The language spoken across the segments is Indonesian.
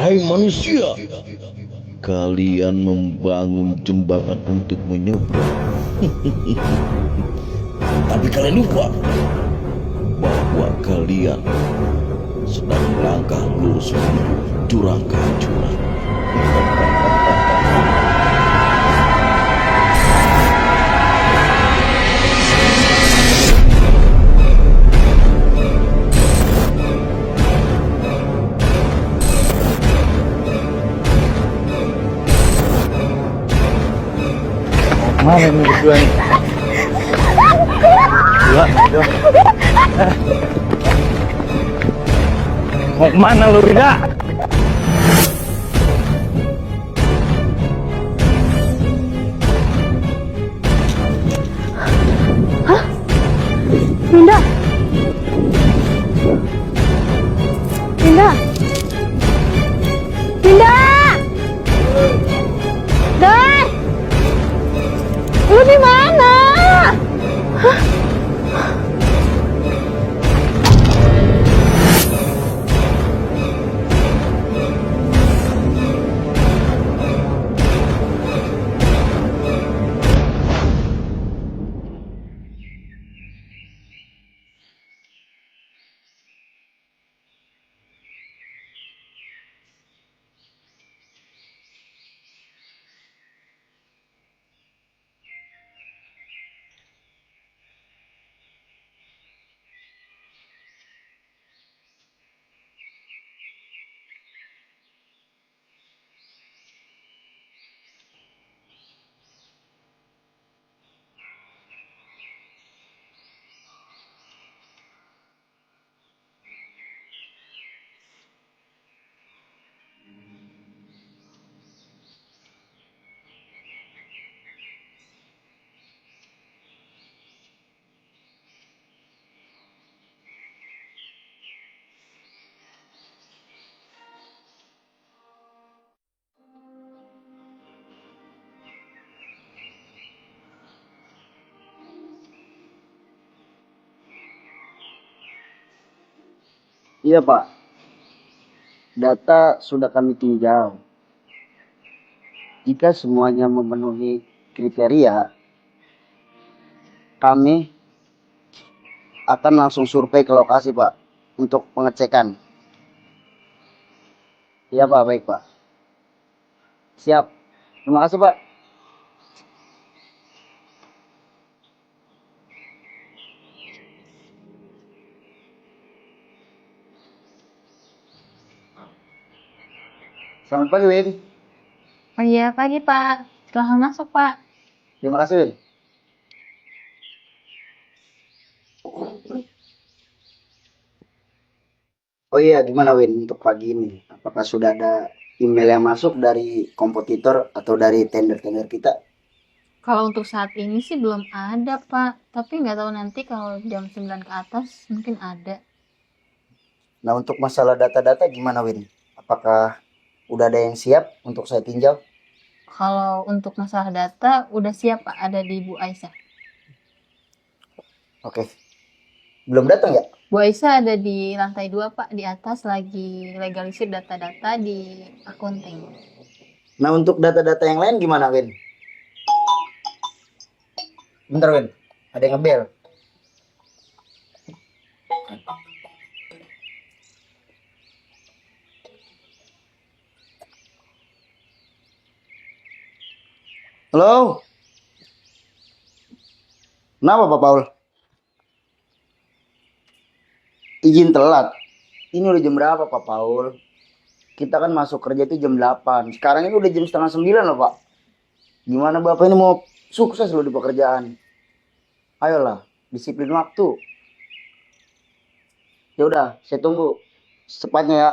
Hai manusia, kalian membangun jembatan untuk menyeberang. Tapi kalian lupa bahwa kalian sedang melangkah lurus menuju jurang kehancuran. Mana ini berdua nih? Dua, dua. Mau kemana lu, Rida? Dinda! Dinda! Dinda! Dar! Lu di mana? Hah? Iya Pak, data sudah kami tinjau. Jika semuanya memenuhi kriteria, kami akan langsung survei ke lokasi Pak untuk pengecekan. Iya Pak, baik Pak. Siap. Terima kasih Pak. Selamat pagi Win. Oh iya, pagi Pak. Silahkan masuk Pak. Terima kasih Win. Oh iya, gimana Win untuk pagi ini? Apakah sudah ada email yang masuk dari kompetitor atau dari tender-tender kita? Kalau untuk saat ini sih belum ada Pak. Tapi nggak tahu nanti kalau jam 9 ke atas mungkin ada. Nah, untuk masalah data-data gimana Win? Apakah udah ada yang siap untuk saya tinjau? Kalau untuk masalah data udah siap Pak, ada di Bu Aisyah. Oke. Belum datang ya? Bu Aisyah ada di lantai 2 Pak, di atas lagi legalisir data-data di accounting. Nah, untuk data-data yang lain gimana Win? Bentar Win, ada yang ngebel. Halo? Kenapa Pak Paul? Izin telat. Ini udah jam berapa Pak Paul? Kita kan masuk kerja itu jam 8. Sekarang ini udah jam setengah 9 loh Pak. Gimana Bapak ini mau sukses loh di pekerjaan? Ayolah, disiplin waktu. Ya udah, saya tunggu secepatnya ya.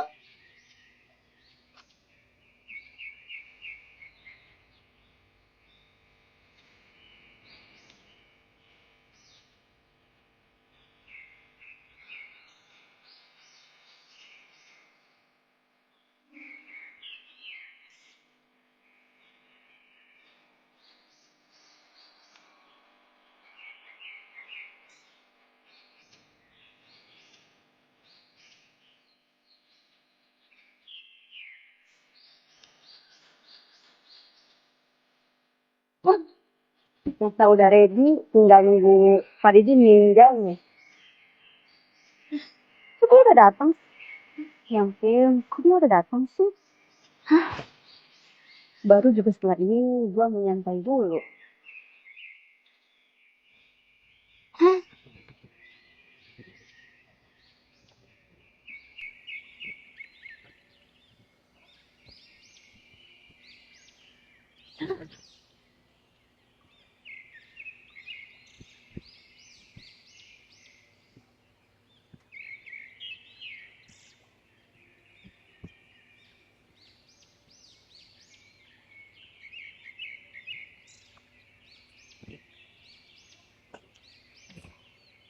Masa udah ready, tinggal nunggu Pak Didi ninggal nih. Kok dia udah datang? Yang film, kok dia udah datang sih? Baru juga setelah ini gue mau nyantai dulu.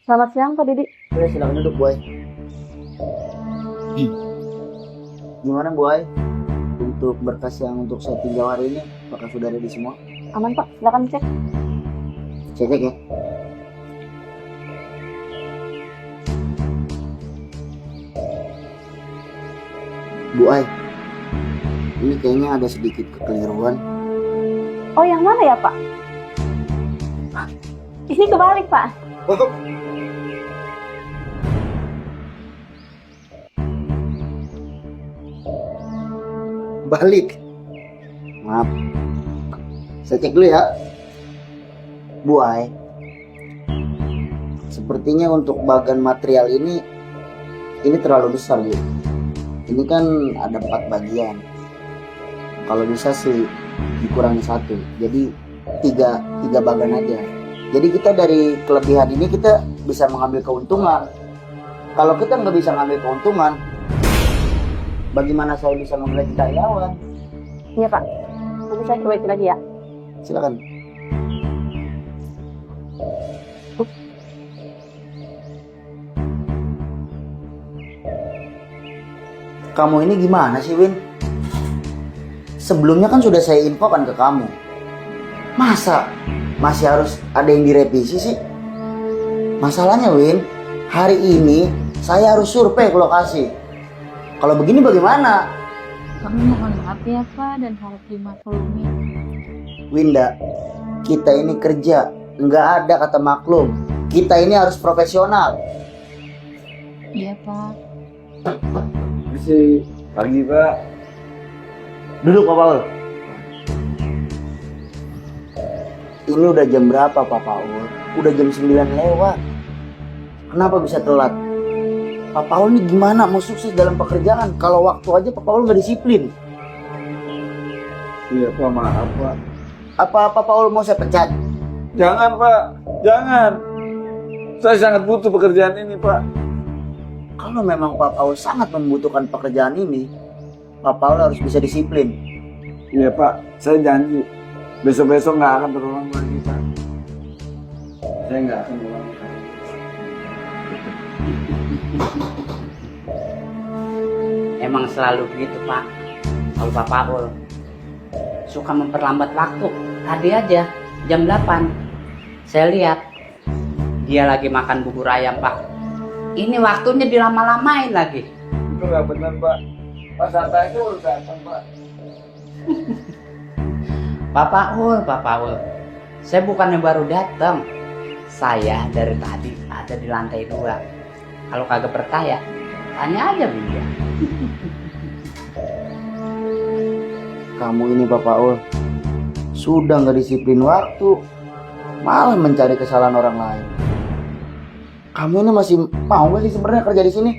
Selamat siang Pak Didi. Boleh silakan duduk, Boy. Gimana, Boy? Untuk berkas yang untuk saya tinjau hari ini, apakah sudah ready semua? Aman Pak, silakan cek. Saya cek ya. Bu Ai, ini kayaknya ada sedikit kekeliruan. Oh yang mana ya Pak? Ini kebalik Pak. Balik. Maaf. Saya cek dulu ya. Bu Ai, sepertinya untuk bagian material ini terlalu besar, Bu. Ini kan ada 4 bagian. Kalau bisa sih dikurangi 1. Jadi 3 bagian aja. Jadi kita dari kelebihan ini kita bisa mengambil keuntungan. Kalau kita nggak bisa ngambil keuntungan, bagaimana saya bisa memiliki karyawan? Iya Pak, nanti saya perbaiki lagi ya. Silakan. Kamu ini gimana sih, Win? Sebelumnya kan sudah saya infokan ke kamu. Masa masih harus ada yang direvisi sih? Masalahnya, Win, hari ini saya harus survei ke lokasi. Kalau begini bagaimana? Kami mohon maaf ya Pak dan harap dimaklumi. Winda, kita ini kerja, nggak ada kata maklum. Kita ini harus profesional. Iya Pak. Misi pagi Pak. Duduk, Pak Paul. Ini udah jam berapa, Pak Paul? Udah jam 9 lewat. Kenapa bisa telat? Pak Paul ini gimana mau sukses dalam pekerjaan kalau waktu aja Pak Paul nggak disiplin? Iya Pak, maaf Pak. Apa Pak Paul mau saya pecat? Jangan Pak, jangan. Saya sangat butuh pekerjaan ini Pak. Kalau memang Pak Paul sangat membutuhkan pekerjaan ini, Pak Paul harus bisa disiplin. Iya Pak, saya janji. Besok-besok nggak akan terulang lagi Pak. Saya nggak akan ulang. Emang selalu begitu Pak. Kalau Pak Paul suka memperlambat waktu. Tadi aja jam 8 saya lihat dia lagi makan bubur ayam Pak. Ini waktunya dilama-lamain lagi. Itu nggak benar Pak. Pak santai itu udah datang Pak. Pak Paul, saya bukannya baru datang. Saya dari tadi ada di lantai 2. Kalau kagak percaya, tanya aja dia. Kamu ini Pak Paul sudah nggak disiplin waktu, malah mencari kesalahan orang lain. Kamu ini masih mau nggak sih sebenarnya kerja di sini?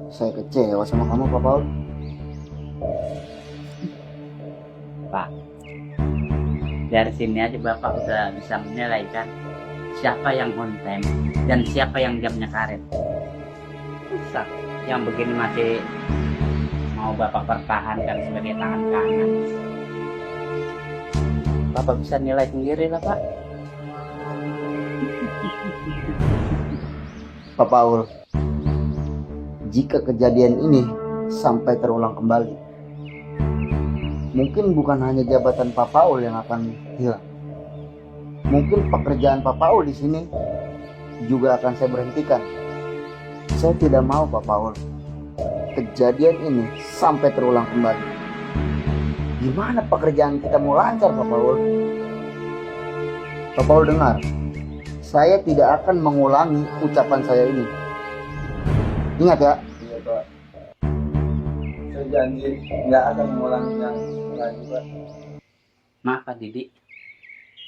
Saya kecewa sama kamu, Pak Paul. Pak, dari sini aja Bapak udah bisa menilai kan siapa yang on time dan siapa yang jamnya karet. Susah, yang begini masih mau Bapak pertahankan sebagai tangan kanan. Bapak bisa nilai sendiri lah Pak. Pak Paul, jika kejadian ini sampai terulang kembali, mungkin bukan hanya jabatan Pak Paul yang akan hilang. Mungkin pekerjaan Pak Paul di sini juga akan saya berhentikan. Saya tidak mau Pak Paul kejadian ini sampai terulang kembali. gimana pekerjaan kita mau lancar Pak Paul? Pak Paul dengar, saya tidak akan mengulangi ucapan saya ini. Ingat ya. Iya Pak. Saya janji nggak akan mengulanginya lagi Pak. Maaf Pak Didi,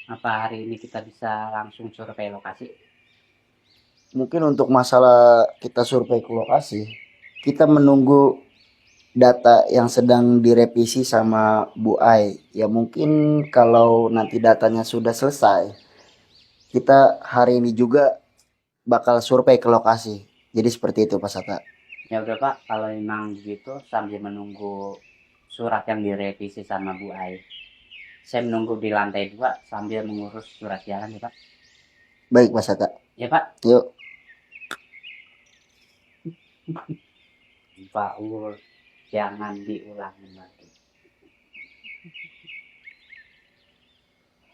apa hari ini kita bisa langsung survei lokasi? Mungkin untuk masalah kita survei ke lokasi, kita menunggu data yang sedang direvisi sama Bu Ai. Ya mungkin kalau nanti datanya sudah selesai, kita hari ini juga bakal survei ke lokasi. Jadi seperti itu Pak Sata. Ya udah Pak, kalau memang begitu sambil menunggu surat yang direvisi sama Bu Ai, saya menunggu di lantai 2 sambil mengurus surat jalan ya Pak. Baik Pak Sata. Ya Pak. Yuk. Pak Ul, jangan diulangi lagi.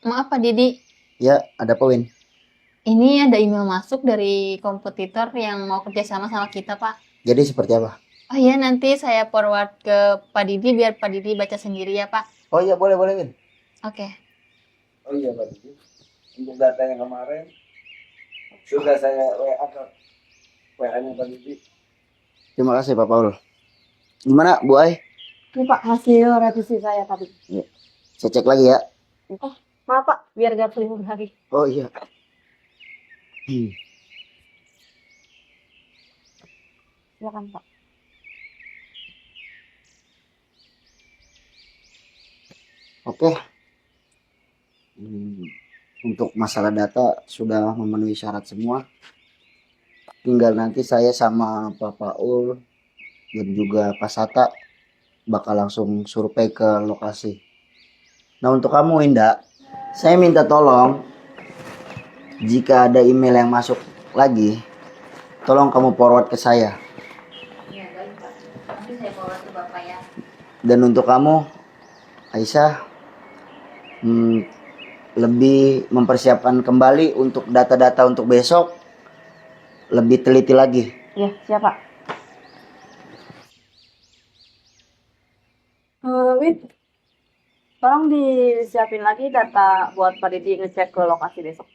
Maaf Pak Didi, Ya, ada apa Win? ini ada email masuk dari kompetitor yang mau kerjasama sama kita Pak. Jadi seperti apa? Oh iya, nanti saya forward ke Pak Didi biar Pak Didi baca sendiri ya Pak. Oh iya boleh Win. Oke. Oh iya Pak Didi. Untuk data yang kemarin sudah saya WA ke WA-nya Pak Didi. Terima kasih Pak Paul. Gimana Bu Ai? Ini Pak hasil revisi saya tadi. Saya cek lagi ya. Maaf Pak, biar gak keliru lagi. Oh iya. Silakan Pak. Oke. Untuk masalah data sudah memenuhi syarat semua. Tinggal nanti saya sama Pak Paul dan juga Pak Sata bakal langsung survei ke lokasi. Nah untuk kamu Indah, saya minta tolong jika ada email yang masuk lagi, tolong kamu forward ke saya. Iya, baik Pak. Nanti saya forward ke Bapak ya. Dan untuk kamu Aisyah, lebih mempersiapkan kembali untuk data-data untuk besok, lebih teliti lagi. Iya, siap Pak. Win, tolong disiapin lagi data buat Pak Didi ngecek ke lokasi besok.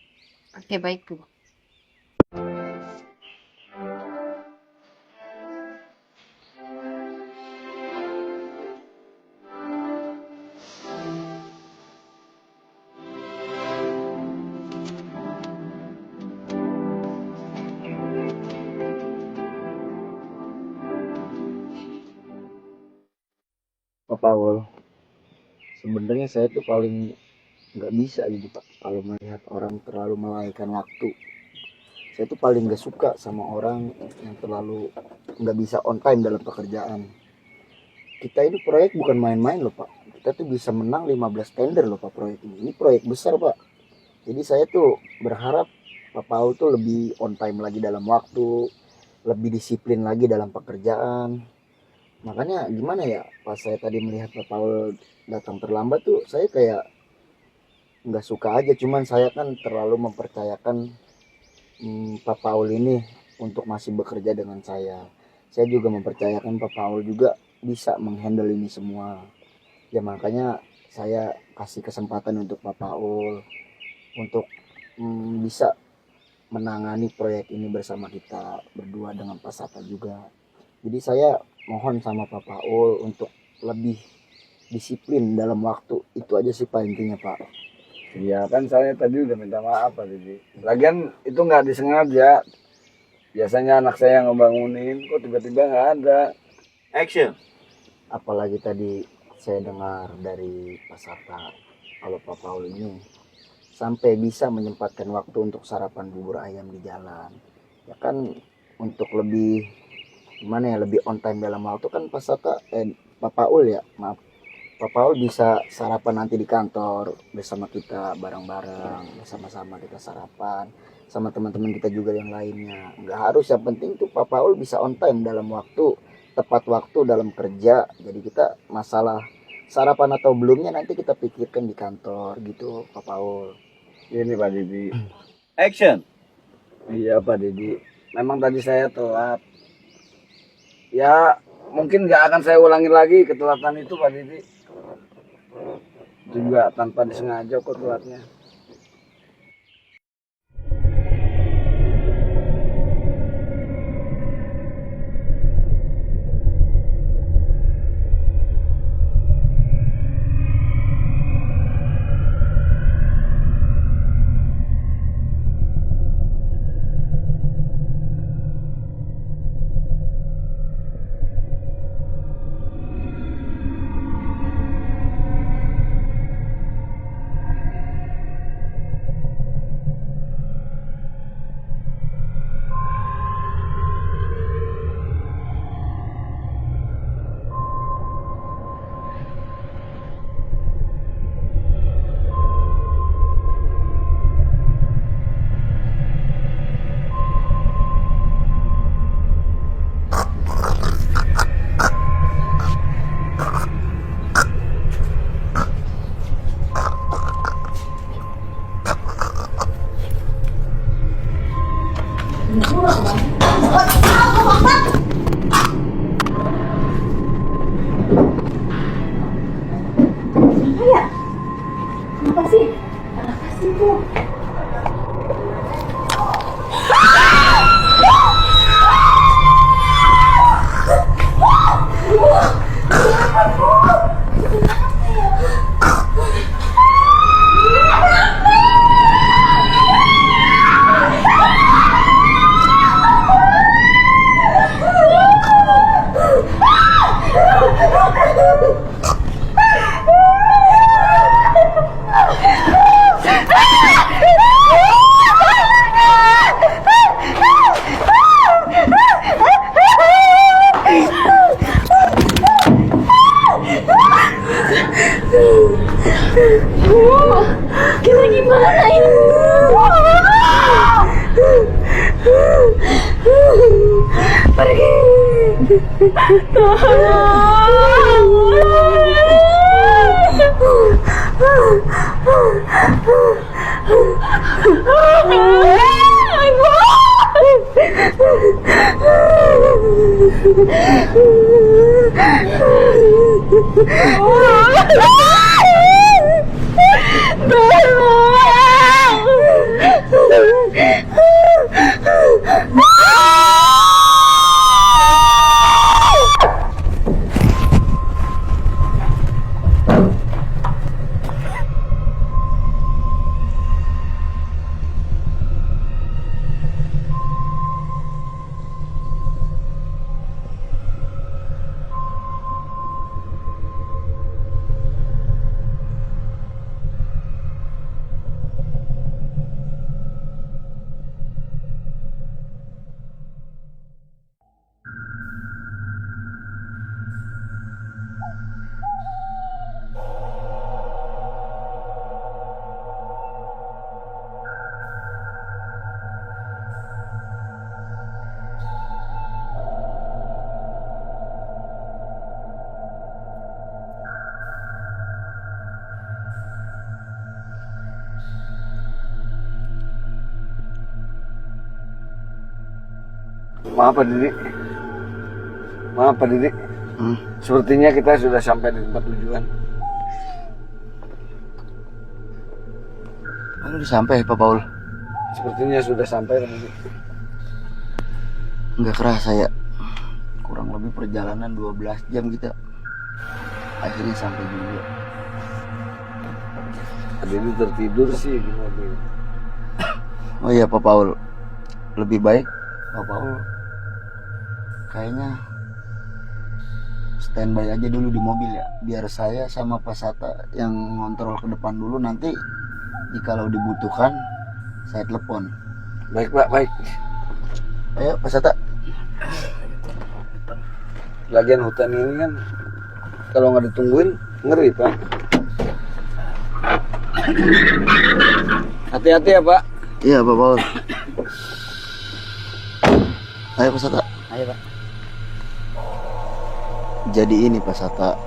Oke, baik Bu. Pak Paul, sebenarnya saya tuh paling nggak bisa gitu Pak kalau melihat orang terlalu melalaikan waktu. Saya tuh paling nggak suka sama orang yang terlalu nggak bisa on time dalam pekerjaan. Kita ini proyek bukan main-main loh Pak. Kita tuh bisa menang 15 tender loh Pak proyek ini. Ini proyek besar Pak. Jadi saya tuh berharap Pak Paul tuh lebih on time lagi dalam waktu, lebih disiplin lagi dalam pekerjaan. Makanya gimana ya, pas saya tadi melihat Pak Paul datang terlambat tuh saya kayak nggak suka aja. Cuman saya kan terlalu mempercayakan Pak Paul ini untuk masih bekerja dengan saya. Saya juga mempercayakan Pak Paul juga bisa menghandle ini semua. Ya makanya saya kasih kesempatan untuk Pak Paul untuk bisa menangani proyek ini bersama kita berdua dengan Pak Sata juga. Jadi saya mohon sama Pak Paul untuk lebih disiplin dalam waktu. Itu aja sih Pak intinya Pak. Iya kan saya tadi udah minta maaf Pak Didi. Lagian itu nggak disengaja. Biasanya anak saya yang ngebangunin, kok tiba-tiba nggak ada. Action. Apalagi tadi saya dengar dari Pak Sata kalau Pak Paul ini sampai bisa menyempatkan waktu untuk sarapan bubur ayam di jalan. Ya kan untuk lebih gimana ya, lebih on time dalam waktu kan Pak Sata Pak Paul ya, maaf. Pak Paul bisa sarapan nanti di kantor bersama kita bareng-bareng, bersama-sama kita sarapan sama teman-teman kita juga yang lainnya. Nggak harus, yang penting tuh Pak Paul bisa on time dalam waktu, tepat waktu dalam kerja. Jadi kita masalah sarapan atau belumnya nanti kita pikirkan di kantor gitu Pak Paul. Ini Pak Didi. Action. Iya Pak Didi. Memang tadi saya telat. Ya mungkin nggak akan saya ulangi lagi ketelatan itu Pak Didi. Itu juga tanpa disengaja kok telatnya. Kita gimana ini? Pergi. Maaf Pak Didi. Maaf Pak Didi. Sepertinya kita sudah sampai di tempat tujuan. Udah sampai Pak Paul. Sepertinya sudah sampai Pak Didi. Nggak kerasa ya. Kurang lebih perjalanan 12 jam kita. Akhirnya sampai juga. Pak Didi tertidur sih di mobil. Oh iya Pak Paul. Lebih baik Pak Paul kayaknya standby aja dulu di mobil ya, biar saya sama Pak Sata yang ngontrol ke depan dulu, nanti jikalau dibutuhkan saya telepon. Baik Pak, baik. Ayo Pak Sata. Lagian hutan ini kan kalau nggak ditungguin ngeri Pak. Hati-hati ya Pak. Iya Pak Paul. Ayo Pak Sata. Ayo Pak. Jadi ini Pak Sata,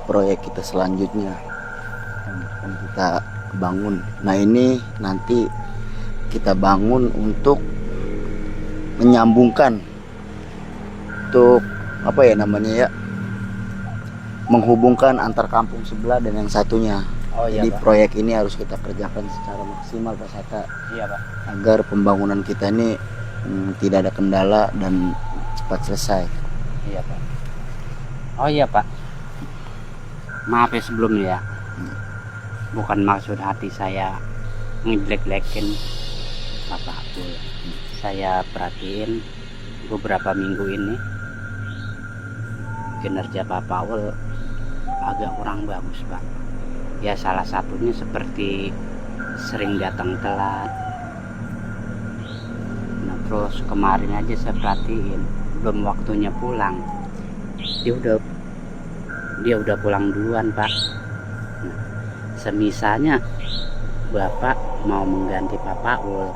proyek kita selanjutnya yang akan kita bangun. Nah ini nanti kita bangun untuk menyambungkan, untuk apa ya namanya ya, menghubungkan antar kampung sebelah dan yang satunya. Oh iya Jadi Pak. proyek ini harus kita kerjakan secara maksimal Pak Sata, Iya Pak. agar pembangunan kita ini tidak ada kendala dan cepat selesai. Iya Pak. Oh iya Pak. Maaf ya sebelumnya ya. Bukan maksud hati saya ngejelek-jelekin Bapak Abdul. Saya perhatiin beberapa minggu ini kinerja Pak Paul agak kurang bagus Pak. Ya salah satunya seperti sering datang telat. Nah terus kemarin aja saya perhatiin belum waktunya pulang. Dia udah pulang duluan Pak. Nah, semisalnya Bapak mau mengganti Pak Paul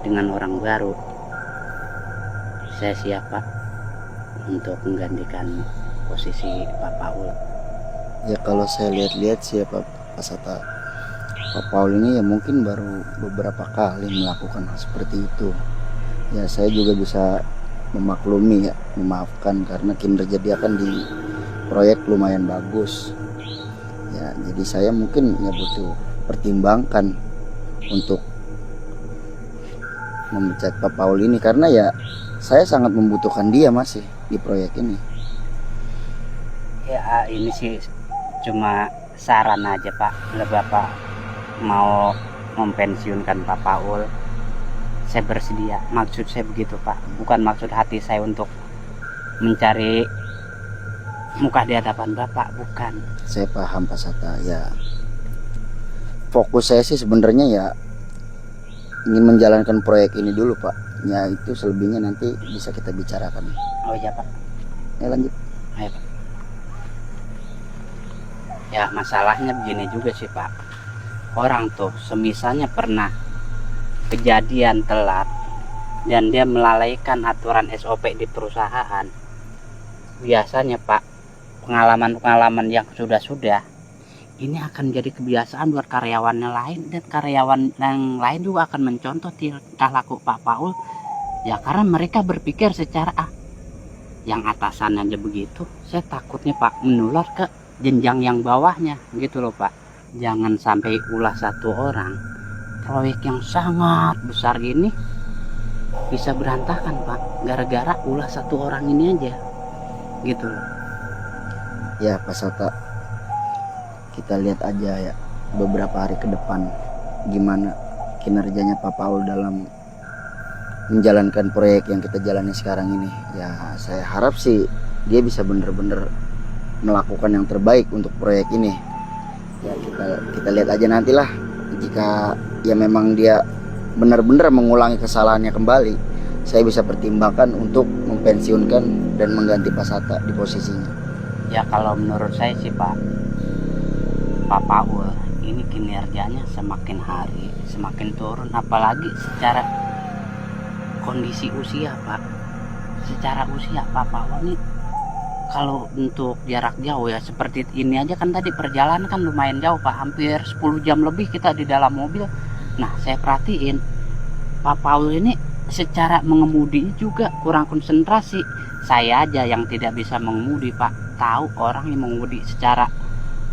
dengan orang baru, saya siap Pak untuk menggantikan posisi Pak Paul. Ya kalau saya lihat-lihat sih ya Pak Sata, Pak Paul ini ya mungkin baru beberapa kali melakukan hal seperti itu. Ya saya juga bisa memaklumi ya, memaafkan karena kinerja dia kan di proyek lumayan bagus. Ya jadi saya mungkin ya butuh pertimbangkan untuk memecat Pak Paul ini, karena ya saya sangat membutuhkan dia masih di proyek ini. Ya ini sih cuma saran aja Pak. Bila Bapak mau mempensiunkan Pak Paul, saya bersedia. Maksud saya begitu Pak. Bukan maksud hati saya untuk mencari muka di hadapan Bapak, bukan. Saya paham Pak Sata. Ya fokus saya sih sebenarnya ya ingin menjalankan proyek ini dulu Pak. Ya itu selebihnya nanti bisa kita bicarakan. Oh iya Pak. Ya lanjut. Ayo Pak. Ya masalahnya begini juga sih Pak. Orang tuh semisalnya pernah kejadian telat dan dia melalaikan aturan SOP di perusahaan, biasanya Pak pengalaman-pengalaman yang sudah ini akan jadi kebiasaan buat karyawannya lain, dan karyawan yang lain juga akan mencontoh tingkah laku Pak Paul. Ya karena mereka berpikir secara yang atasannya aja begitu, saya takutnya Pak menular ke jenjang yang bawahnya gitu loh Pak. Jangan sampai ulah satu orang, proyek yang sangat besar ini bisa berantakan Pak, gara-gara ulah satu orang ini aja gitu loh. Ya Pak Sata, kita lihat aja ya beberapa hari ke depan gimana kinerjanya Pak Paul dalam menjalankan proyek yang kita jalani sekarang ini. Ya saya harap sih dia bisa bener-bener melakukan yang terbaik untuk proyek ini. Ya kita lihat aja nantilah, jika ya memang dia benar-benar mengulangi kesalahannya kembali, saya bisa pertimbangkan untuk mempensiunkan dan mengganti Pak Sata di posisinya. Ya kalau menurut saya sih Pak Paul ini kinerjanya semakin hari semakin turun, apalagi secara kondisi usia Pak. Secara usia Pak Paul ini kalau untuk jarak jauh ya seperti ini aja kan, tadi perjalanan kan lumayan jauh Pak, hampir 10 jam lebih kita di dalam mobil. Nah saya perhatiin Pak Paul ini secara mengemudi juga kurang konsentrasi. Saya aja yang tidak bisa mengemudi Pak, tahu orang yang mengemudi secara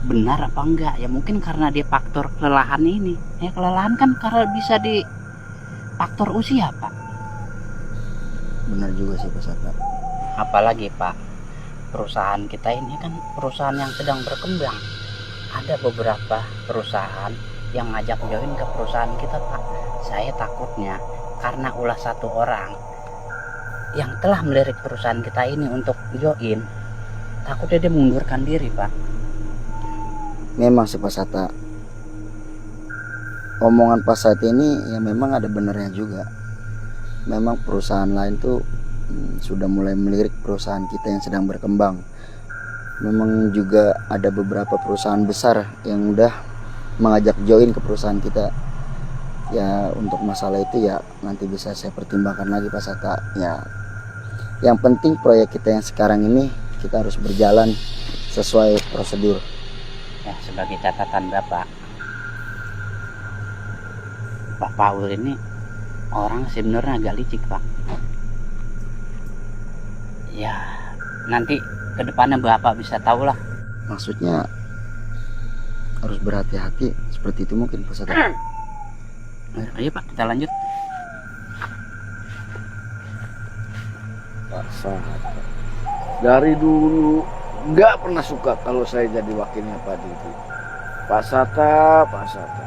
benar apa enggak. Ya mungkin karena dia faktor kelelahan ini. Ya kelelahan kan karena bisa di faktor usia Pak. Benar juga sih Pak Sata. Apalagi Pak, perusahaan kita ini kan perusahaan yang sedang berkembang. Ada beberapa perusahaan yang ngajak join ke perusahaan kita Pak. Saya takutnya karena ulah satu orang yang telah melirik perusahaan kita ini untuk join, takutnya dia mengundurkan diri Pak. Memang sih Pak Sata, omongan Pak Sata ini ya memang ada benernya juga. Memang perusahaan lain tuh sudah mulai melirik perusahaan kita yang sedang berkembang. Memang juga ada beberapa perusahaan besar yang udah mengajak join ke perusahaan kita. Ya untuk masalah itu ya nanti bisa saya pertimbangkan lagi Pak Sata. Ya yang penting proyek kita yang sekarang ini kita harus berjalan sesuai prosedur. Ya sebagai catatan Bapak, Pak Paul ini orang sebenarnya agak licik Pak. Ya nanti kedepannya Bapak bisa tahu lah Maksudnya harus berhati-hati seperti itu mungkin Pak Sata. Ayo Pak, kita lanjut. Pak Sata dari dulu nggak pernah suka kalau saya jadi wakilnya Pak Didi. Pak Sata, Pak Sata.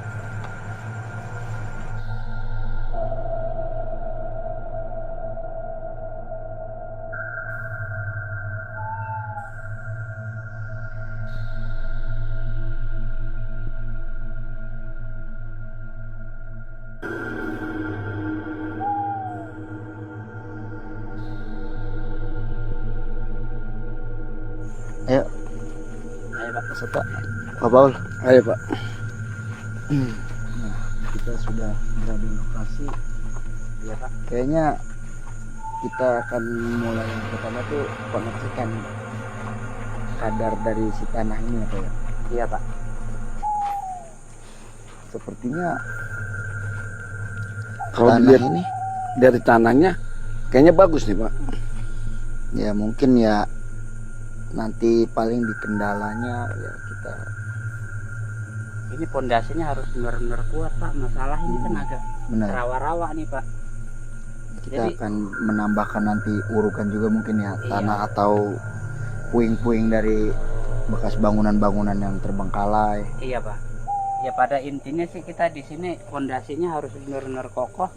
Ayo Ayo Pak. Pak Sata, Pak Paul. Ayo Pak. Nah, kita sudah berada di lokasi. Iya Pak. Kayaknya kita akan mulai yang pertama tuh pengecekan kadar dari si tanah ini apa ya? Iya Pak. Sepertinya Kalau tanah dilihat ini dari tanahnya kayaknya bagus nih Pak. ya mungkin ya nanti paling di kendalanya ya kita Ini pondasinya harus benar-benar kuat Pak. Masalah ini kan agak benar. rawa-rawa nih Pak. Kita Jadi- akan menambahkan nanti urukan juga mungkin ya Iya. tanah atau puing-puing dari bekas bangunan-bangunan yang terbengkalai. Iya Pak. Ya pada intinya sih kita di sini pondasinya harus benar-benar kokoh.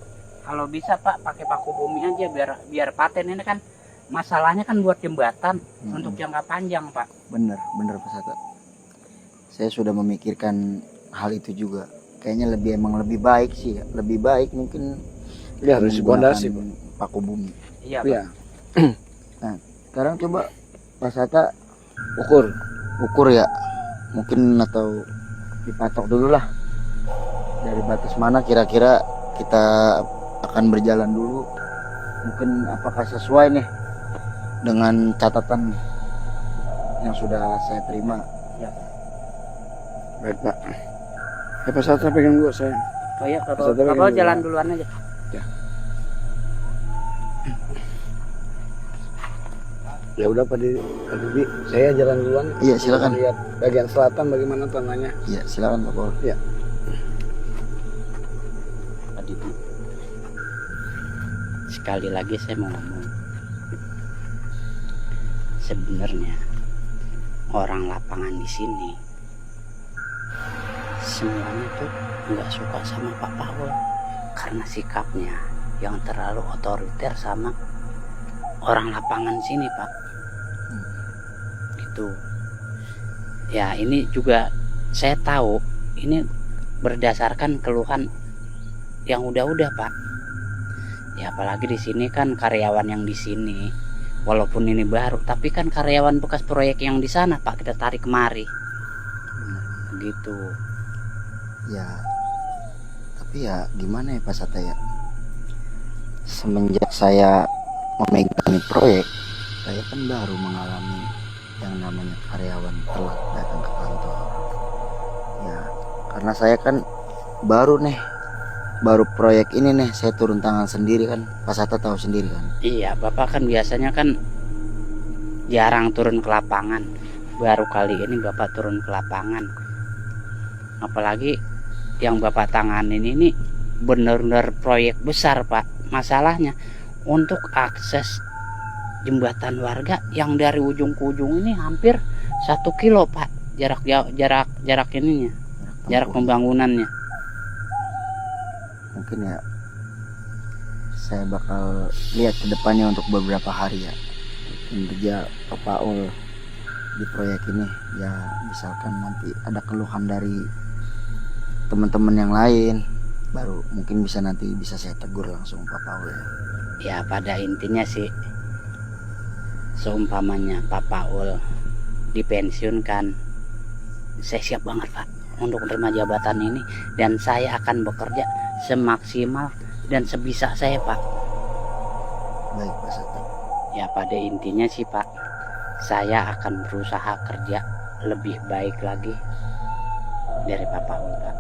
Kalau bisa Pak pakai paku bumi aja biar paten ini kan masalahnya kan buat jembatan untuk jangka panjang Pak. Bener Pak Sata. Saya sudah memikirkan hal itu juga. Kayaknya emang lebih baik sih ya. Lebih baik mungkin Ya harus menggunakan pondasi Pak. paku bumi. Iya Pak. Iya. Sekarang coba Pak Sata Ukur. ya. Mungkin atau dipatok dulu lah. Dari batas mana kira-kira kita akan berjalan dulu. Mungkin apakah sesuai nih dengan catatan yang sudah saya terima. Baik Pak. Pak Sata pengen gua saya. Oh iya Satu lagi Bapak dulu. jalan duluan aja. Ya udah Pak Didi, saya jalan duluan. Iya, silakan. Kita lihat bagian selatan bagaimana tanahnya. Iya, silakan Pak Paul. Pak Didi. Sekali lagi saya mau ngomong. Sebenarnya orang lapangan di sini semuanya tuh nggak suka sama Pak Paul karena sikapnya yang terlalu otoriter sama orang lapangan sini Pak. Gitu. Ya ini juga saya tahu ini berdasarkan keluhan yang udah-udah Pak. Ya apalagi di sini kan karyawan yang di sini walaupun ini baru tapi kan karyawan bekas proyek yang di sana Pak kita tarik kemari. Begitu. Ya, tapi ya gimana ya Pak Sata ya? Semenjak saya memegang proyek, saya kan baru mengalami yang namanya karyawan telat datang ke kantor. Ya, karena saya kan baru proyek ini nih, saya turun tangan sendiri kan. Pak Sata tahu sendiri kan. Iya, Bapak kan biasanya kan jarang turun ke lapangan. Baru kali ini Bapak turun ke lapangan. Apalagi yang Bapak tanganin ini benar-benar proyek besar Pak. Masalahnya untuk akses jembatan warga yang dari ujung ke ujung ini hampir 1 kilo Pak. Jarak ininya, jarak pembangunannya. Mungkin ya saya bakal lihat ke depannya untuk beberapa hari ya kerja Pak Paul di proyek ini. Ya misalkan nanti ada keluhan dari teman-teman yang lain, baru mungkin nanti bisa saya tegur langsung Pak Paul ya. Ya pada intinya sih seumpamanya Pak Paul dipensiunkan, saya siap banget Pak untuk menerima jabatan ini dan saya akan bekerja semaksimal dan sebisa saya Pak. Baik Pak Sata. Ya pada intinya sih Pak, saya akan berusaha kerja lebih baik lagi dari Pak Paul Pak.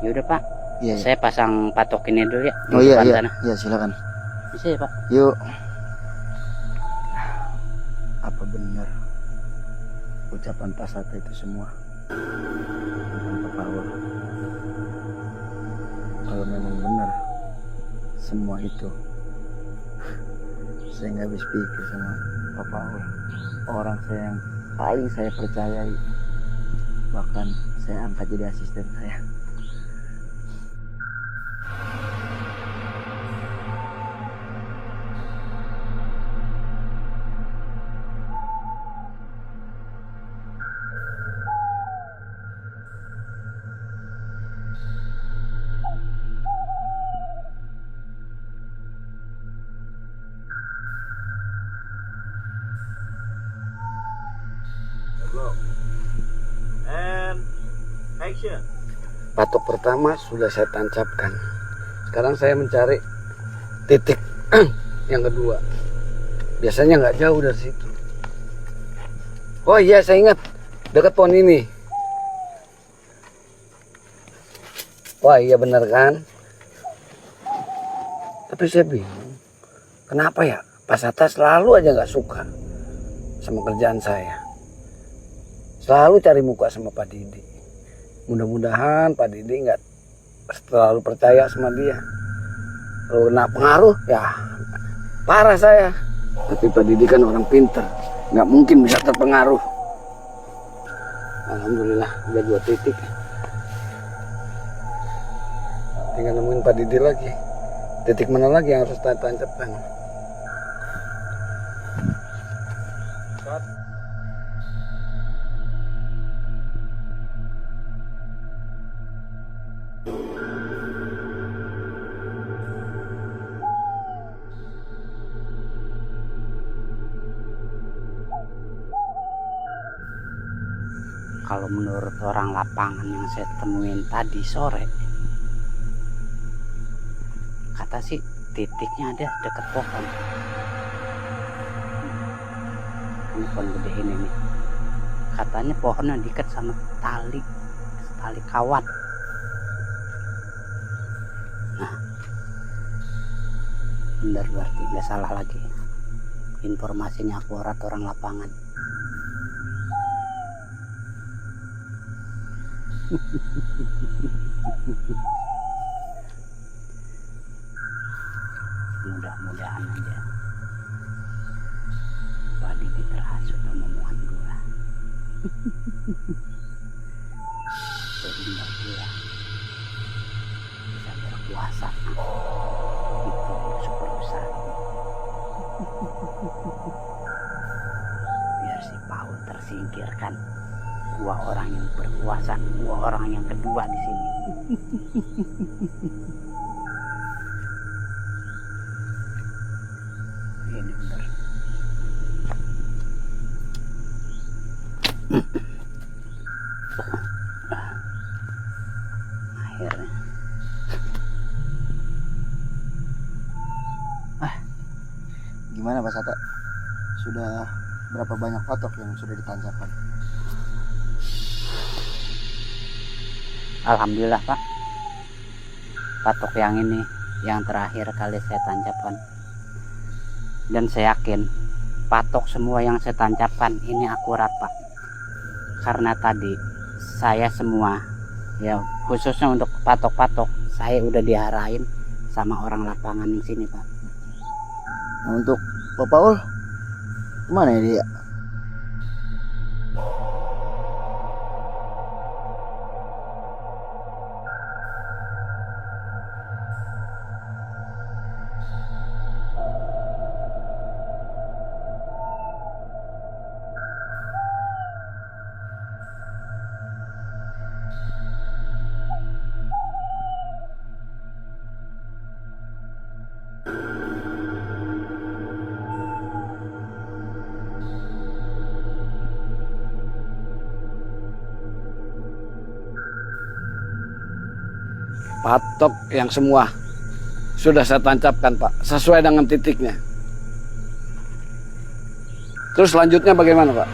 Yaudah Pak, Iya. saya pasang patok ini dulu ya di Oh iya depan iya. sana. Iya silakan. Bisa ya Pak? Yuk. Apa benar ucapan Pak Sata itu semua tentang Pak Paul. Kalau memang benar semua itu, saya nggak habis pikir sama Pak Paul. Orang saya yang paling saya percayai, bahkan saya angkat jadi asisten saya. Patok pertama sudah saya tancapkan. Sekarang saya mencari titik yang kedua. Biasanya nggak jauh dari situ. Oh iya, saya ingat, dekat pohon ini. Wah iya benar kan? Tapi saya bingung, kenapa ya Pak Sata selalu aja nggak suka sama kerjaan saya. Selalu cari muka sama Pak Didi. Mudah-mudahan Pak Didi nggak terlalu percaya sama dia. Kalau kena pengaruh, ya parah saya. Tapi Pak Didi kan orang pinter, nggak mungkin bisa terpengaruh. Alhamdulillah, udah 2 titik. Tinggal nemuin Pak Didi lagi. Titik mana lagi yang harus tancapkan? Kalau menurut orang lapangan yang saya temuin tadi sore, kata sih titiknya ada dekat pohon. Ini pohon gede ini nih. Katanya pohonnya diikat sama tali kawat. Nah, benar berarti, nggak salah lagi. Informasinya akurat orang lapangan. Mudah-mudahan aja Pak Didi terhasut omongan gua. Sehingga dia bisa berkuasa di proyek super besar ini. Biar si Paul tersingkirkan. Gua orang yang berkuasa, gua orang yang kedua di sini. Ini bener. Akhirnya. Gimana Pak Sata? Sudah berapa banyak patok yang sudah ditancapkan? Alhamdulillah Pak, patok yang ini yang terakhir kali saya tancapkan, dan saya yakin patok semua yang saya tancapkan ini akurat Pak, karena tadi saya semua ya, khususnya untuk patok-patok saya udah diarahin sama orang lapangan di sini Pak. Nah, untuk Pak Paul kemana ya dia? Patok yang semua sudah saya tancapkan Pak, sesuai dengan titiknya. Terus selanjutnya bagaimana Pak?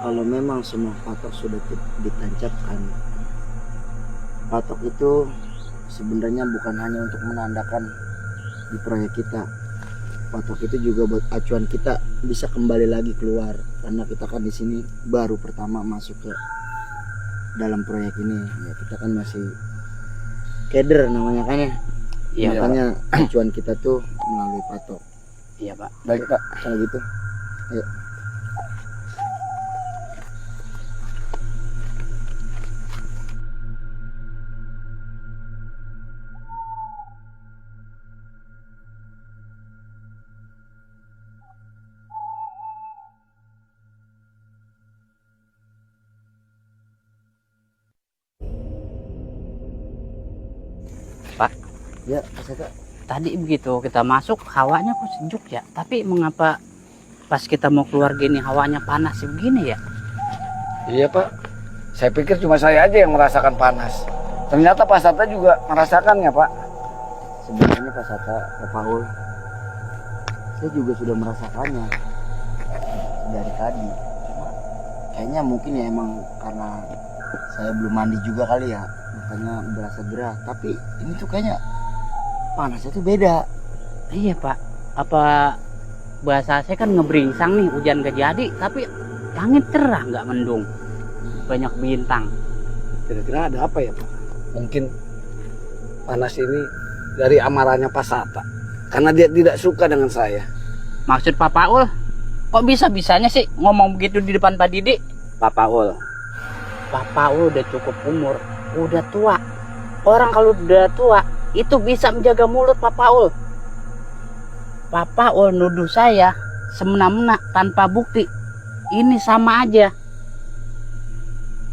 Kalau memang semua patok sudah ditancapkan, patok itu sebenarnya bukan hanya untuk menandakan di proyek kita, patok itu juga buat acuan kita bisa kembali lagi keluar, karena kita kan di sini baru pertama masuk ke dalam proyek ini ya, kita kan masih keder namanya kan ya. Iya, Makanya acuan kita tuh melalui patok. Iya, Pak. Baik Pak. Kalau gitu ayo. Pak. Ya, Pak. Tadi begitu kita masuk hawanya kok sejuk ya, tapi mengapa pas kita mau keluar gini hawanya panas begini ya? Iya Pak. Saya pikir cuma saya aja yang merasakan panas. Ternyata Pak Sata juga merasakannya Pak. Sebenarnya Pak Sata, Pak Paul, saya juga sudah merasakannya dari tadi. Cuma kayaknya mungkin ya emang karena saya belum mandi juga kali ya, makanya berasa gerah. Tapi ini tuh kayaknya panasnya tuh beda. Iya, Pak. Apa bahasa saya kan ngeberingsang nih, hujan gak jadi, tapi langit cerah nggak mendung, banyak bintang. Kira-kira ada apa ya Pak? Mungkin panas ini dari amarahnya Pak Sata. Karena dia tidak suka dengan saya. Maksud Pak Paul, kok bisa-bisanya sih ngomong begitu di depan Pak Didi? Pak Paul. Pak Paul udah cukup umur, udah tua. Orang kalau udah tua itu bisa menjaga mulut Pak Paul. Pak Paul nuduh saya semena-mena tanpa bukti. Ini sama aja.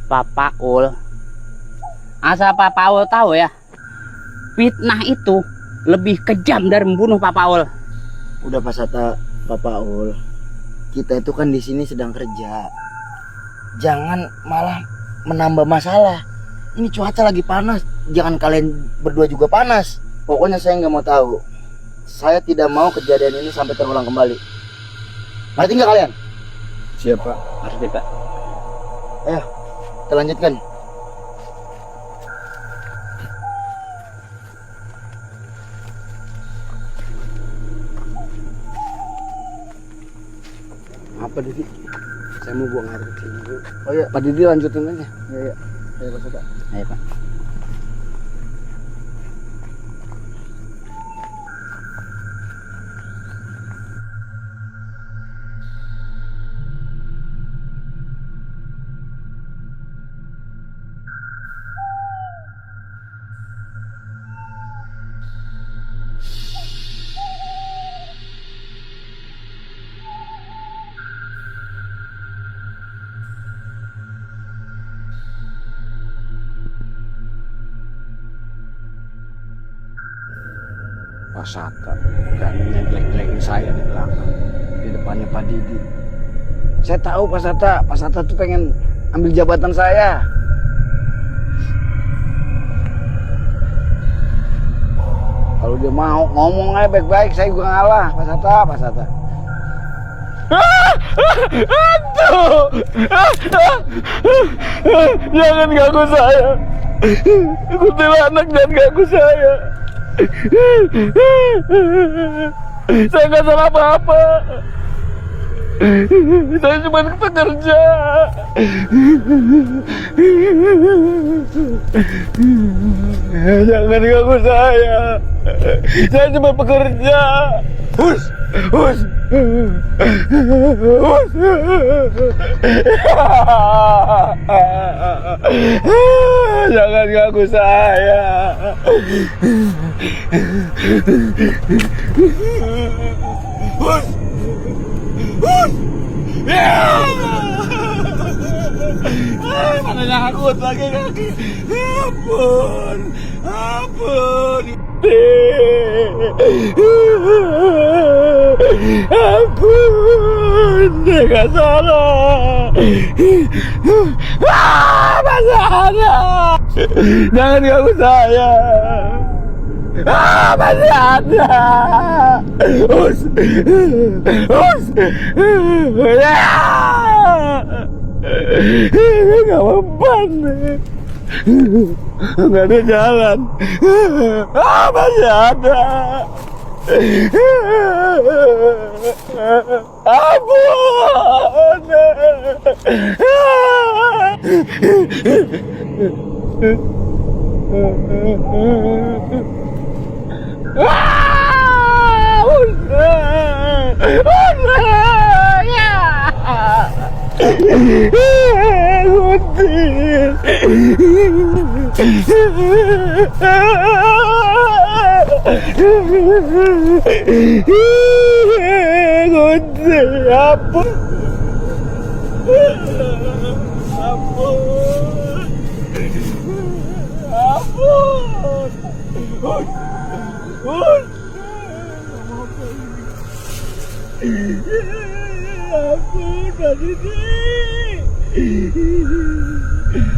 Pak Paul, asal Pak Paul tahu ya, fitnah itu lebih kejam dari membunuh Pak Paul. Udah Pak Sata, Pak Paul, kita itu kan di sini sedang kerja. Jangan malah menambah masalah. Ini cuaca lagi panas, jangan kalian berdua juga panas. Pokoknya saya nggak mau tahu. Saya tidak mau kejadian ini sampai terulang kembali. Ngerti nggak kalian? Siapa? Ngerti, Pak? Ayo, kita lanjutkan. Apa Didi? Saya mau buang air kecil dulu. Oh iya, Pak Didi lanjutin aja. iya. Ayo Pak Sata. Ayo, Pak. Pak Sata beraninya jelek-jelekin saya di belakang, di depannya Pak Didi. Saya tahu Pak Sata tuh pengen ambil jabatan saya. Kalau dia mau ngomong aja baik-baik, saya juga ngalah Pak Sata. Aduh! Jangan ganggu saya. Kuntilanak jangan ganggu saya. Saya nggak salah apa-apa. Saya cuma pekerja. Jangan ganggu saya. Saya cuma pekerja. Hus. Jangan ganggu saya. Hus. Mana nyangkut lagi kaki. Ampun. Ampun, saya gak salah. Masih ada. Jangan ganggu saya. Masih ada. Hus. Gak mempan. Nggak ada jalan. Masih ada.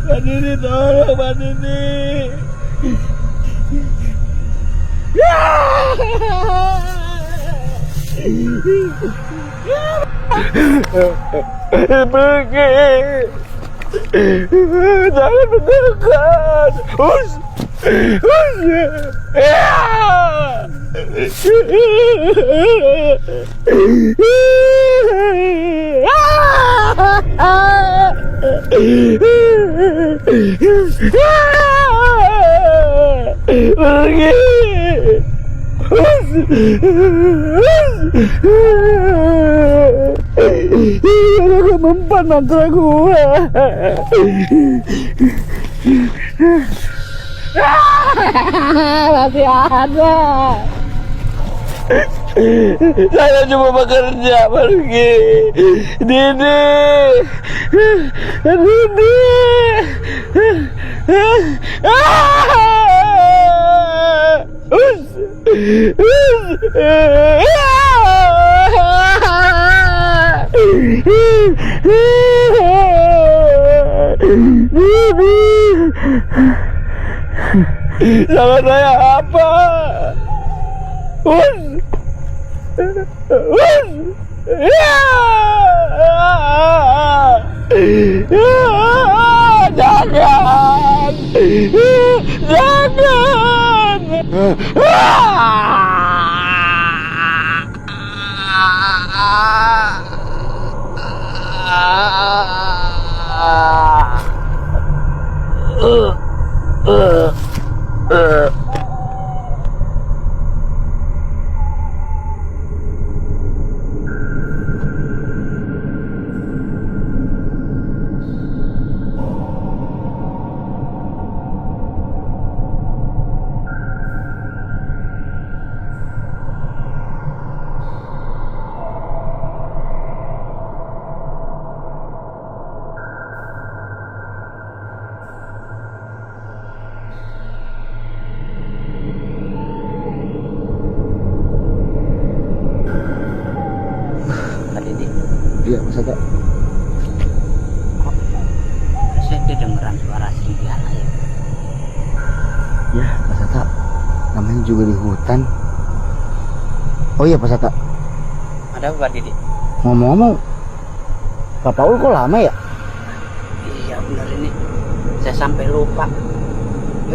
Bandini tolong Bandini. Pergi. Jangan mendekat. Us. Pergi. Aku mempan mantra gua. Masih ada. Saya cuma bekerja, pergi. Dini. Salah saya apa? Jangan. Iya, Mas Ata. Saya kedengeran suara serigala ya. Ya, Mas Ata. Namanya juga di hutan. Oh iya, Mas Ata. Ada apa, Didi? Ngomong-ngomong, Pak Paul kok lama ya? Iya bener ini. Saya sampai lupa.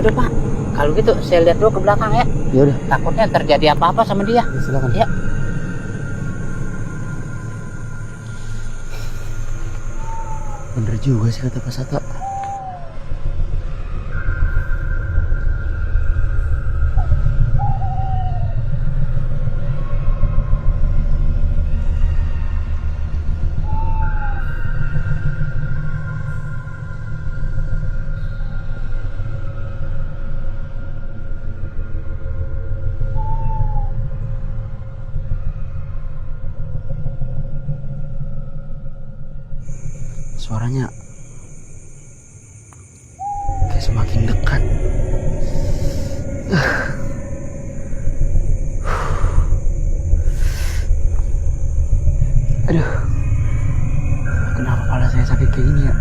Yaudah Pak, kalau gitu saya lihat dulu ke belakang ya. Ya udah, Takutnya terjadi apa-apa sama dia. ya, silakan. Ya. Bener juga sih kata Pak Sata. Suaranya kayak semakin dekat. Aduh, kenapa kepala saya sakit kayak gini ya?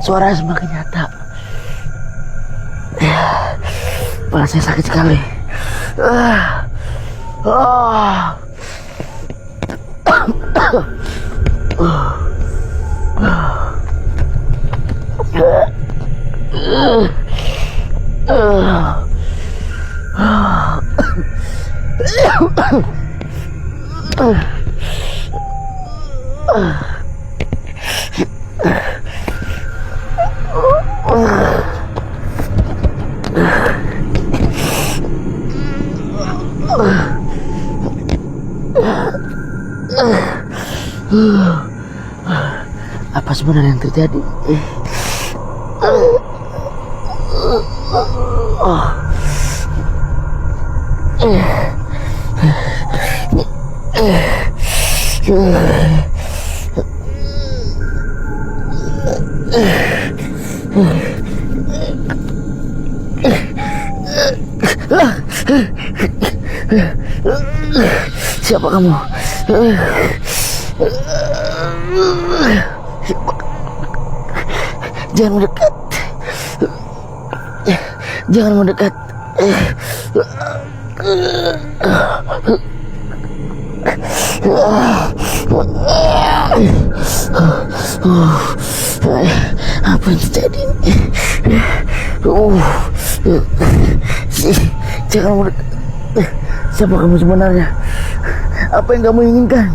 Suaranya semakin nyata. Kepala saya sakit sekali. Apa sebenarnya yang terjadi? Siapa kamu? Jangan mendekat. Jangan mendekat. Apa yang terjadi? Jangan mendekat. Siapa kamu sebenarnya? Apa yang kamu inginkan?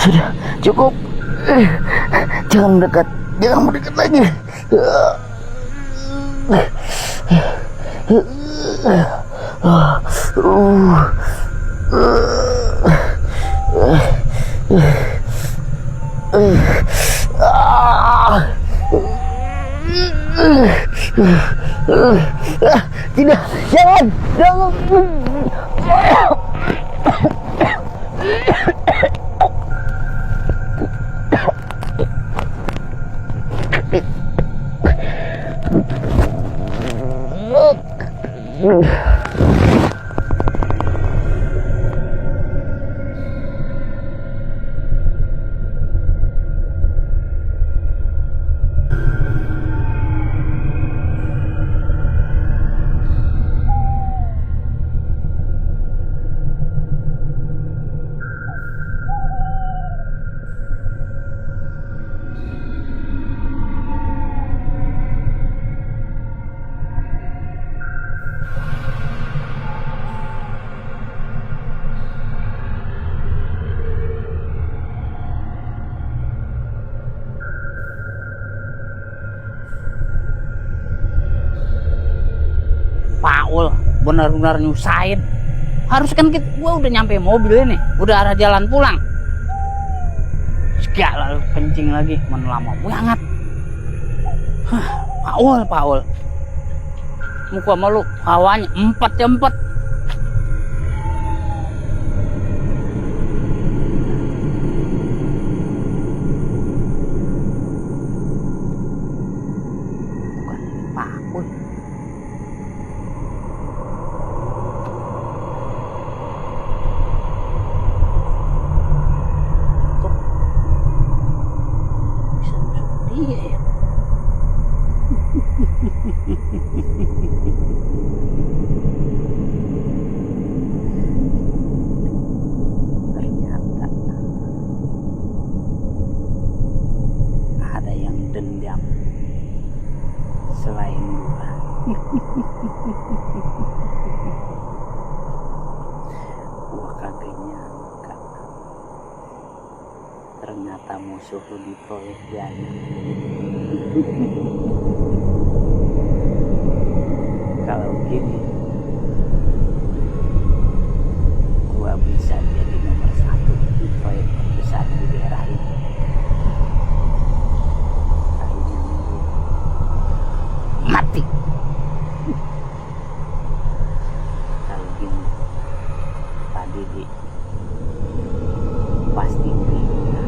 Sudah cukup. Jangan mendekat. Jangan mendekat lagi. Tidak, jangan. Paul benar-benar nyusahin. Harus kan gua udah nyampe mobil ini, udah arah jalan pulang. Segala kencing lagi, mana lama banget. Paul. Muka malu, hawanya 4 Paul. Iya ya. Ternyata ada yang dendam selain gua. Gua kagak nyangka ternyata musuh lu di proyek jaya. Kalau gini gua bisa jadi nomor 1 di proyek terbesar di daerah ini. Akhirnya gua mati. Kalau gini Pak Didi pasti gila.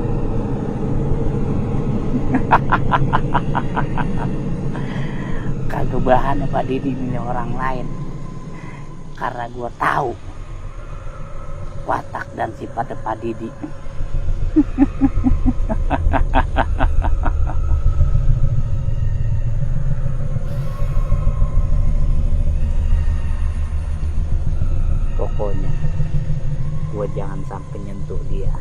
Kagak bahan Pak Didi milih orang lain, karena gua tahu watak dan sifat Pak Didi. Pokoknya gue jangan sampai nyentuh dia,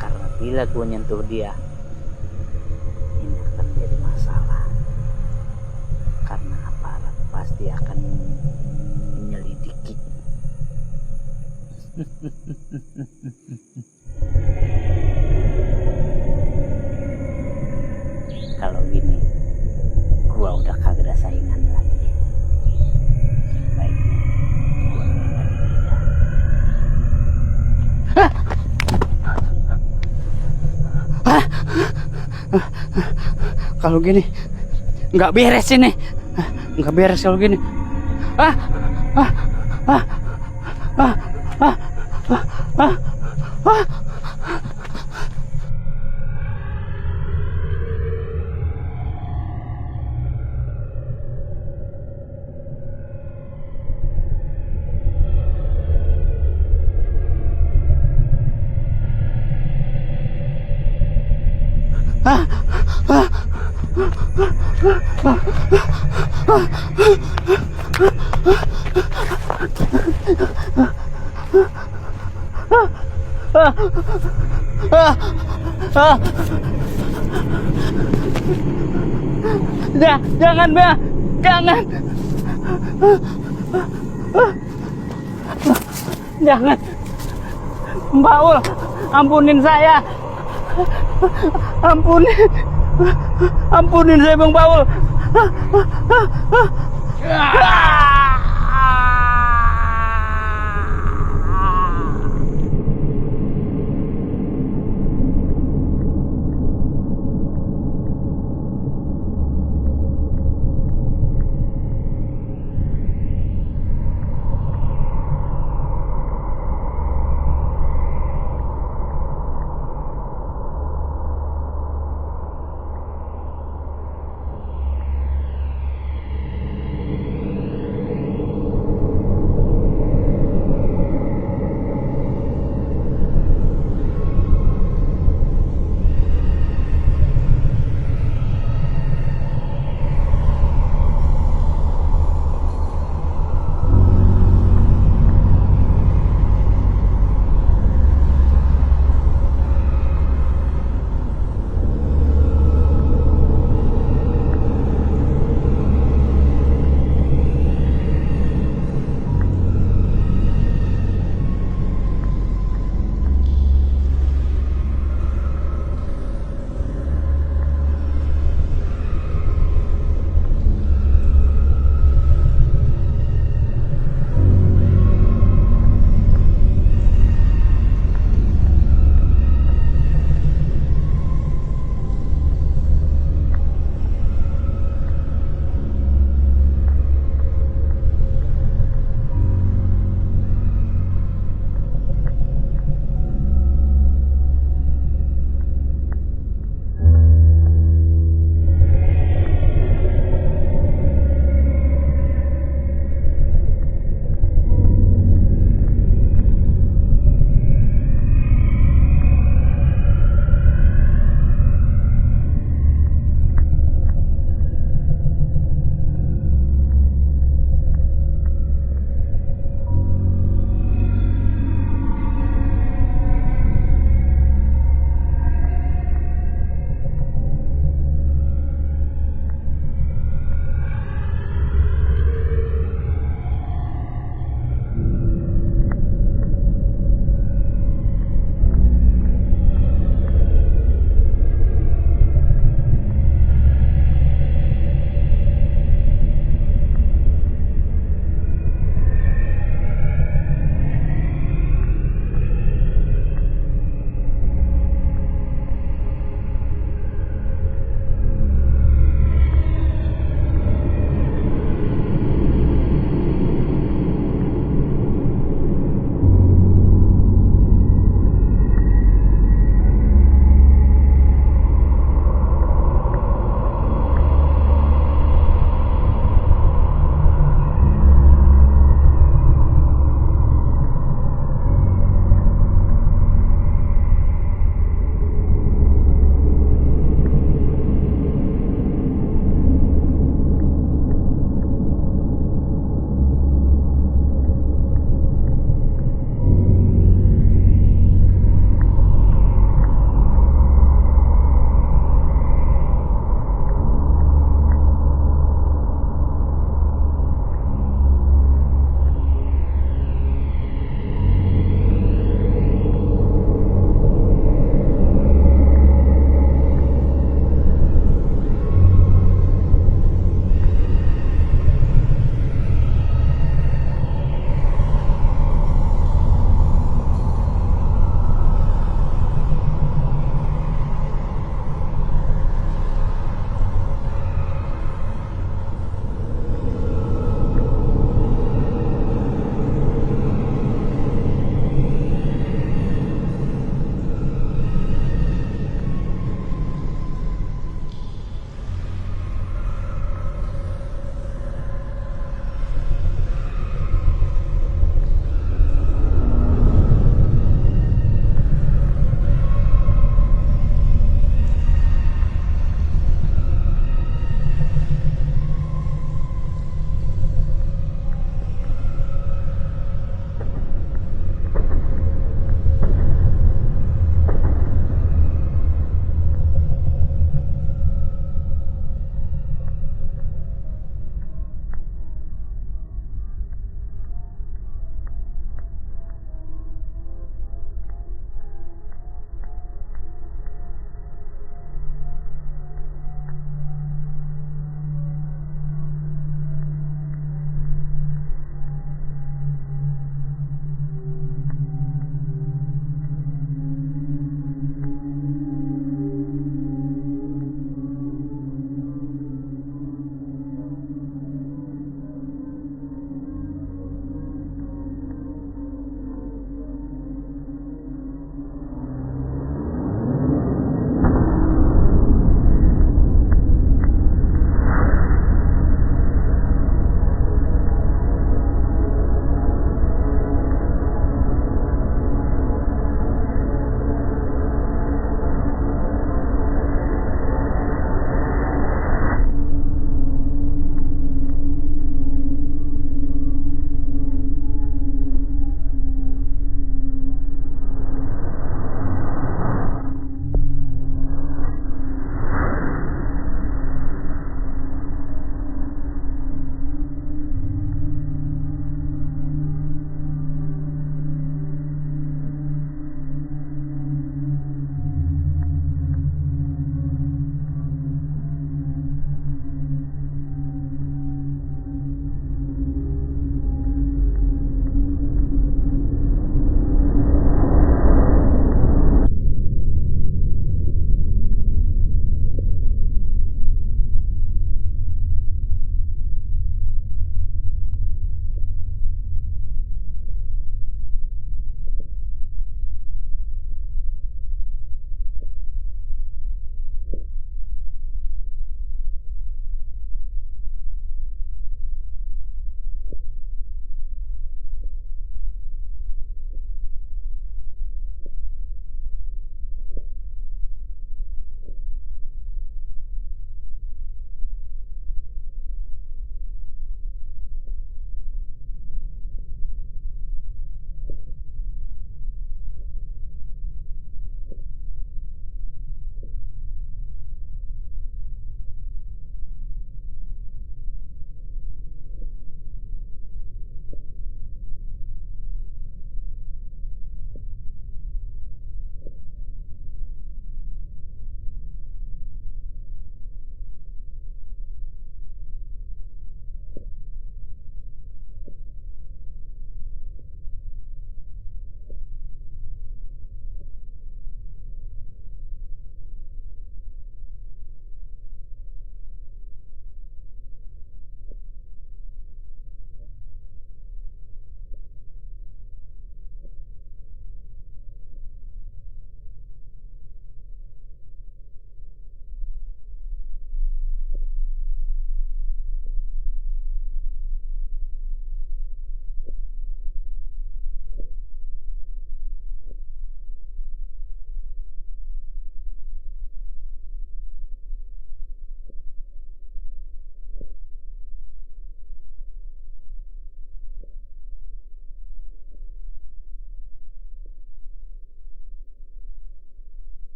karena bila gue nyentuh dia ini akan jadi masalah, karena aparat pasti akan menyelidiki. Kalau gini gua udah kagak ada saingan lagi. Baiknya gua ninggalin dia. Kalau gini nggak beres ini, nggak beres kalau gini. Jangan, Mbak, jangan, jangan, Mbak Ul, ampunin saya, ampunin saya, Bang Paul.